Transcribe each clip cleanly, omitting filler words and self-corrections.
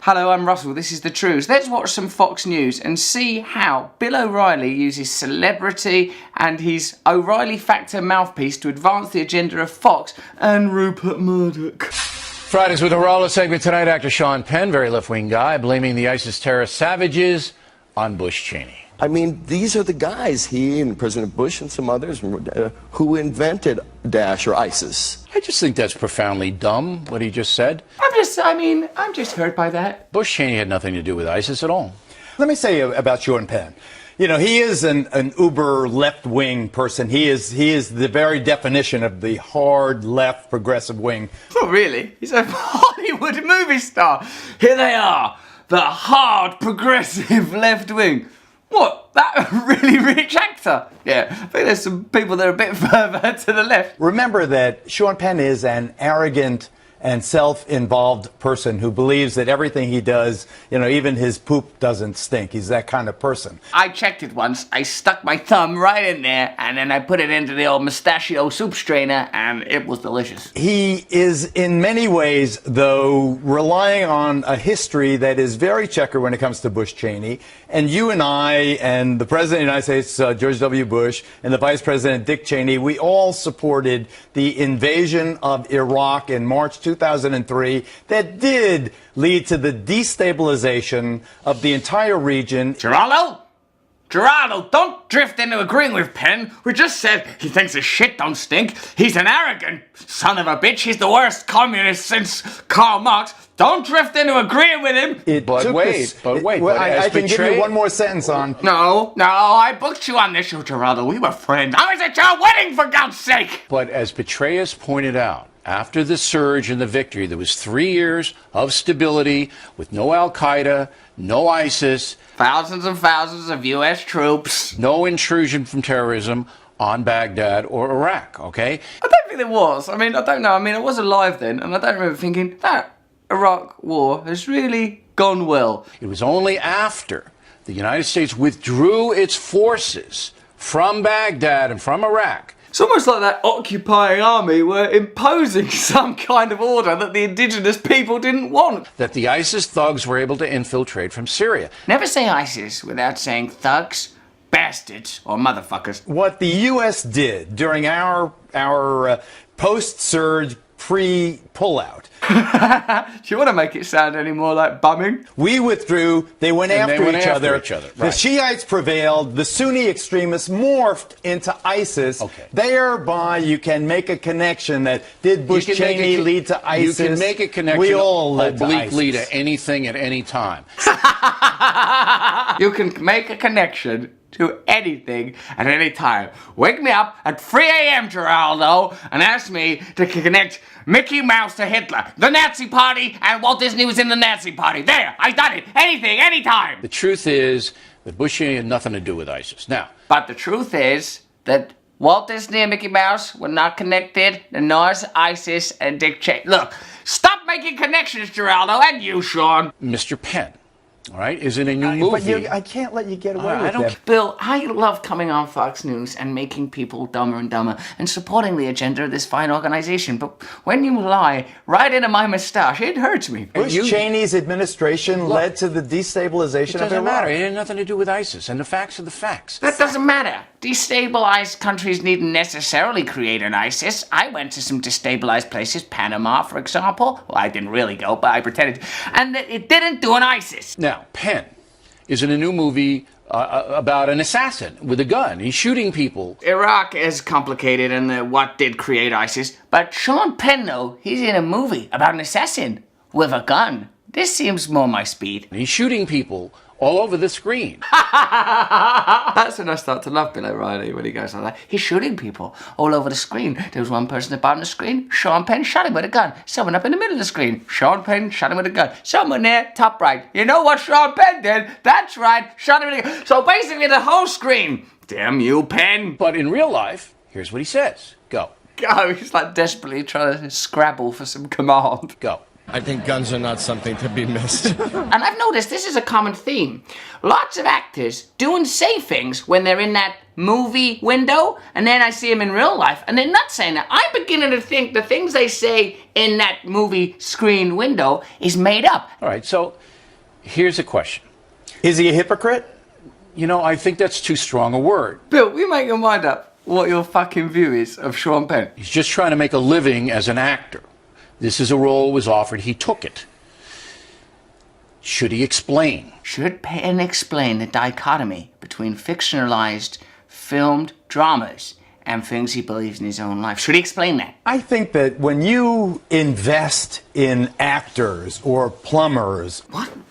Hello, I'm Russell, this is the Trews. Let's watch some Fox News and see how Bill O'Reilly uses celebrity and his O'Reilly Factor mouthpiece to advance the agenda of Fox and Rupert Murdoch. Fridays with O'Reilly segment tonight, actor Sean Penn, very left-wing guy, blaming the ISIS terrorist savages on Bush Cheney. I mean, these are the guys, he and President Bush and some others, who invented Daesh or ISIS. I just think that's profoundly dumb, what he just said. I'm just hurt by that. Bush Cheney had nothing to do with ISIS at all. Let me say about Sean Penn. You know, he is an uber left-wing person. He is the very definition of the hard left progressive wing. Oh, really? He's a Hollywood movie star. Here they are, the hard progressive left wing. What? That really rich actor? Yeah, I think there's some people that are a bit further to the left. Remember that Sean Penn is an arrogant and self-involved person who believes that everything he does, you know, even his poop doesn't stink. He's that kind of person. I checked it once. I stuck my thumb right in there, and then I put it into the old mustachio soup strainer, and it was delicious. He is, in many ways, though, relying on a history that is very checkered when it comes to Bush Cheney. And you and I and the President of the United States, George W. Bush, and the Vice President, Dick Cheney, we all supported the invasion of Iraq in March 2003 that did lead to the destabilization of the entire region. Geraldo, don't drift into agreeing with Penn. We just said he thinks his shit don't stink. He's an arrogant son of a bitch. He's the worst communist since Karl Marx. Don't drift into agreeing with him. I can give you one more sentence on. No, I booked you on this show, Geraldo. We were friends. I was at your wedding, for God's sake. But as Petraeus pointed out, after the surge and the victory, there was 3 years of stability with no Al-Qaeda, no ISIS. Thousands and thousands of U.S. troops. No intrusion from terrorism on Baghdad or Iraq, okay? I don't think there was. I don't know. I was alive then, and I don't remember thinking, that Iraq war has really gone well. It was only after the United States withdrew its forces from Baghdad and from Iraq. It's almost like that occupying army were imposing some kind of order that the indigenous people didn't want. That the ISIS thugs were able to infiltrate from Syria. Never say ISIS without saying thugs, bastards, or motherfuckers. What the U.S. did during our post-surge pre-pullout. Do you want to make it sound any more like bumming? We withdrew, they went after each other. Right. The Shiites prevailed, the Sunni extremists morphed into ISIS. Okay. Thereby, you can make a connection that did Bush Cheney lead to ISIS? You can make a connection we all led obliquely to ISIS. to anything at any time. You can make a connection to anything at any time. Wake me up at 3 a.m., Geraldo, and ask me to connect Mickey Mouse to Hitler, the Nazi Party, and Walt Disney was in the Nazi Party. There, I've done it. Anything, anytime. The truth is that Bush Cheney had nothing to do with ISIS. Now, but the truth is that Walt Disney and Mickey Mouse were not connected, nor is ISIS and Dick Cheney. Look, stop making connections, Geraldo, and you, Sean. Mr. Penn, all right, is in a new movie. But I can't let you get away with that. Bill, I love coming on Fox News and making people dumber and dumber and supporting the agenda of this fine organization. But when you lie right into my mustache, it hurts me. Bush Cheney's administration led to the destabilization of Iraq. It doesn't matter. It had nothing to do with ISIS, and the facts are the facts. That doesn't matter. Destabilized countries needn't necessarily create an ISIS. I went to some destabilized places, Panama, for example. Well, I didn't really go, but I pretended. And it didn't do an ISIS. Now, Penn is in a new movie about an assassin with a gun. He's shooting people. Iraq is complicated and what did create ISIS. But Sean Penn, though, he's in a movie about an assassin with a gun. This seems more my speed. He's shooting people all over the screen. That's when I start to love Bill O'Reilly, when he goes like that. He's shooting people all over the screen. There was one person at the bottom of the screen. Sean Penn shot him with a gun. Someone up in the middle of the screen. Sean Penn shot him with a gun. Someone there, top right. You know what Sean Penn did? That's right, shot him with a gun. So basically the whole screen. Damn you, Penn. But in real life, here's what he says. Go. Go. He's like desperately trying to scrabble for some command. Go. I think guns are not something to be missed. And I've noticed this is a common theme. Lots of actors do and say things when they're in that movie window, and then I see them in real life, and they're not saying that. I'm beginning to think the things they say in that movie screen window is made up. All right, so Here's a question. Is he a hypocrite? You know, I think that's too strong a word. Bill, you make your mind up what your fucking view is of Sean Penn. He's just trying to make a living as an actor. This is a role was offered. He took it. Should he explain? Should Penn explain the dichotomy between fictionalized, filmed dramas and things he believes in his own life? Should he explain that? I think that when you invest in actors or plumbers,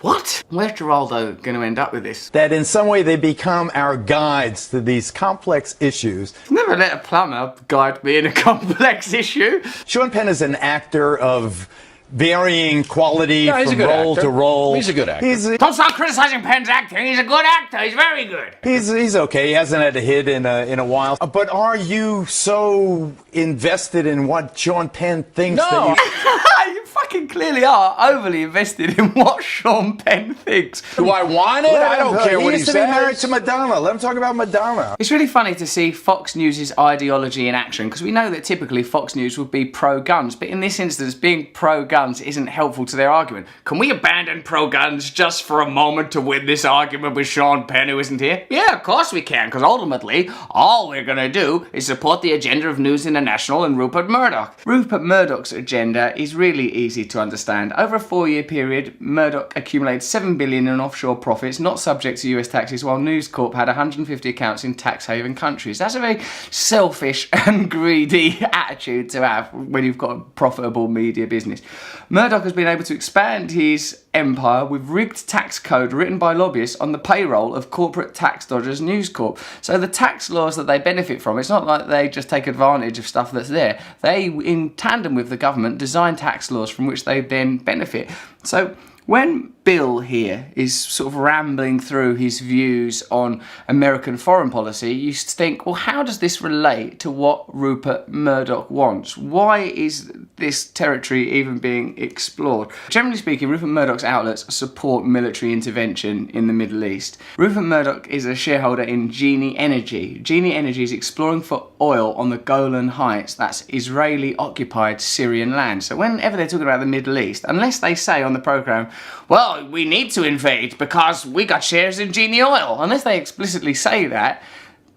What? Where's Geraldo going to end up with this? that in some way they become our guides to these complex issues. Never let a plumber guide me in a complex issue. Sean Penn is an actor of varying quality No, he's a from good role actor. to role. He's a good actor. Don't start criticizing Penn's acting. He's a good actor. He's very good. He's okay. He hasn't had a hit in a while. But are you so invested in what Sean Penn thinks No. that You fucking clearly are overly invested in what Sean Penn thinks. Do I want it? I don't care what he used to be married says. to Madonna. Let him talk about Madonna. It's really funny to see Fox News' ideology in action, because we know that typically Fox News would be pro-guns, but in this instance, being pro-guns isn't helpful to their argument. Can we abandon pro-guns just for a moment to win this argument with Sean Penn, who isn't here? Yeah, of course we can, because ultimately, all we're going to do is support the agenda of News International and Rupert Murdoch. Rupert Murdoch's agenda is really easy to understand. Over a 4-year period, Murdoch accumulated $7 billion in offshore profits, not subject to US taxes, while News Corp had 150 accounts in tax haven countries. That's a very selfish and greedy attitude to have when you've got a profitable media business. Murdoch has been able to expand his empire with rigged tax code written by lobbyists on the payroll of corporate tax dodgers News Corp. So the tax laws that they benefit from, it's not like they just take advantage of stuff that's there. They, in tandem with the government, design tax laws from which they then benefit. So when Bill here is sort of rambling through his views on American foreign policy, you think, well, how does this relate to what Rupert Murdoch wants? Why is this territory even being explored? Generally speaking, Rupert Murdoch's outlets support military intervention in the Middle East. Rupert Murdoch is a shareholder in Genie Energy. Genie Energy is exploring for oil on the Golan Heights. That's Israeli-occupied Syrian land. So whenever they're talking about the Middle East, unless they say on the programme, well, we need to invade because we got shares in Genie Oil. Unless they explicitly say that,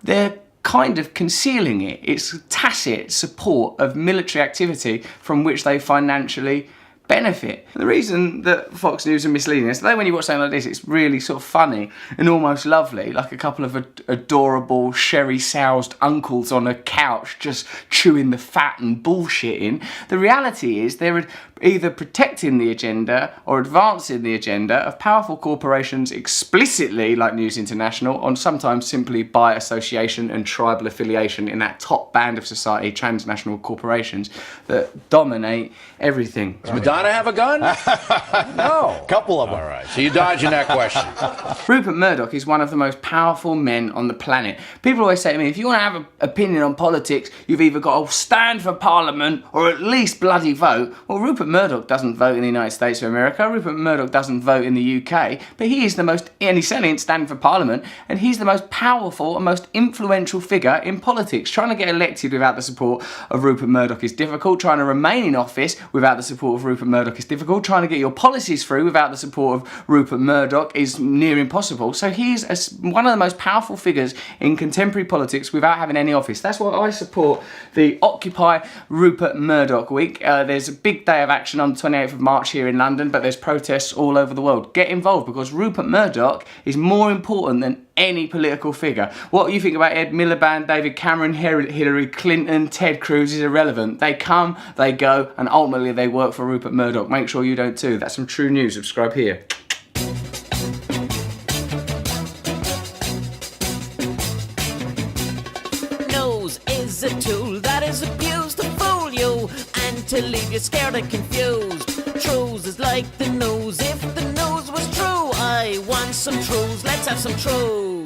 they're kind of concealing it. It's tacit support of military activity from which they financially benefit. The reason that Fox News are misleading is that when you watch something like this, it's really sort of funny and almost lovely, like a couple of adorable sherry-soused uncles on a couch just chewing the fat and bullshitting. The reality is they're either protecting the agenda or advancing the agenda of powerful corporations explicitly, like News International, or sometimes simply by association and tribal affiliation in that top band of society, transnational corporations that dominate everything. Does Madonna have a gun? No. A couple of them. All right, so you're dodging that question. Rupert Murdoch is one of the most powerful men on the planet. People always say to me, if you want to have an opinion on politics, you've either got to stand for Parliament or at least bloody vote. Well, Rupert Murdoch doesn't vote in the United States of America. Rupert Murdoch doesn't vote in the UK. But he is the most, and he's certainly standing for Parliament, and he's the most powerful and most influential figure in politics. Trying to get elected without the support of Rupert Murdoch is difficult. Trying to remain in office without the support of Rupert Murdoch is difficult. Trying to get your policies through without the support of Rupert Murdoch is near impossible. So he's one of the most powerful figures in contemporary politics without having any office. That's why I support the Occupy Rupert Murdoch week. There's a big day of action on the 28th of March here in London, but there's protests all over the world. Get involved, because Rupert Murdoch is more important than any political figure. What you think about Ed Miliband, David Cameron, Hillary Clinton, Ted Cruz is irrelevant. They come, they go, and ultimately they work for Rupert Murdoch. Make sure you don't too. That's some true news. Subscribe here. Nose is a tool that is abused to fool you and to leave you scared and confused. Trews is like the nose. If the nose was true, I want some Trews. Let's have some Trews.